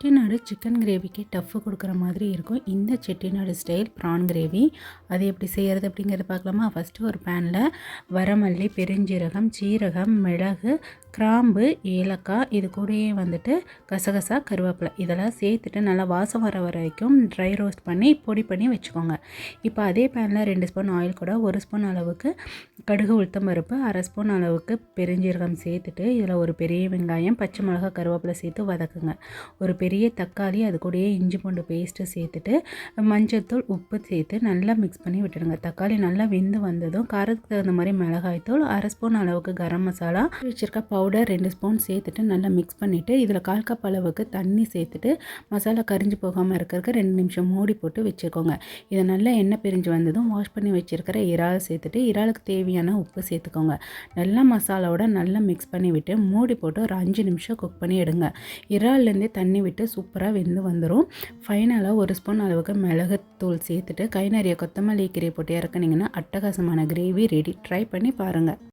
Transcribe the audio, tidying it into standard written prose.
Chettinad chicken கிரேவிக்கு tough கொடுக்குற மாதிரி இருக்கும் இந்த செட்டிநாடு ஸ்டைல் ப்ரான் கிரேவி. அது எப்படி செய்கிறது அப்படிங்கிறத பார்க்கலாமா? ஃபஸ்ட்டு ஒரு பேனில் வரமல்லி, பெருஞ்சீரகம், சீரகம், மிளகு, கிராம்பு, ஏலக்காய், இது கூடயே வந்துட்டு கசகசா, கருவேப்பிலை இதெல்லாம் சேர்த்துட்டு நல்லா வாசம் வர வரைக்கும் ட்ரை ரோஸ்ட் பண்ணி பொடி பண்ணி வச்சுக்கோங்க. இப்போ அதே பேனில் 2 ஸ்பூன் ஆயில் கூட 1 ஸ்பூன் அளவுக்கு கடுகு, உளுத்தம் பருப்பு, 1/2 ஸ்பூன் அளவுக்கு பெருஞ்சீரகம் சேர்த்துட்டு இதில் ஒரு பெரிய வெங்காயம், பச்சை மிளகாய், கருவேப்பிலை சேர்த்து வதக்குங்க. ஒரு பெரிய தக்காளி, அது கூடயே இஞ்சி பூண்டு பேஸ்ட்டு சேர்த்துட்டு மஞ்சள்தூள், உப்பு சேர்த்து நல்லா மிக்ஸ் பண்ணி விட்டுடுங்க. தக்காளி நல்லா வெந்து வந்ததும் காரத்துக்கு தகுந்த மாதிரி மிளகாய்த்தூள், 1/2 ஸ்பூன் அளவுக்கு கரம் மசாலா, வச்சுருக்க பவுடர் 2 ஸ்பூன் சேர்த்துட்டு நல்லா மிக்ஸ் பண்ணிவிட்டு இதில் 1/4 கப் அளவுக்கு தண்ணி சேர்த்துட்டு மசாலா கரிஞ்சு போகாமல் இருக்கிறதுக்கு 2 நிமிஷம் மூடி போட்டு வச்சுக்கோங்க. இதை நல்லா எண்ணெய் பிரிஞ்சு வந்ததும் வாஷ் பண்ணி வச்சுருக்கிற இறால் சேர்த்துட்டு இறாலுக்கு தேவையான உப்பு சேர்த்துக்கோங்க. நல்லா மசாலாவோட நல்லா மிக்ஸ் பண்ணி விட்டு மூடி போட்டு ஒரு 5 நிமிஷம் குக் பண்ணி எடுங்க. இறால்லேருந்தே தண்ணி விட்டு சூப்பராக வெந்து வந்துடும். ஃபைனலாக 1 ஸ்பூன் அளவுக்கு மிளகுத்தூள் சேர்த்துட்டு கை நிறைய கொத்தமல்லி கீரை போட்டு இறக்குனீங்கன்னா அட்டகாசமான கிரேவி ரெடி. ட்ரை பண்ணி பாருங்கள்.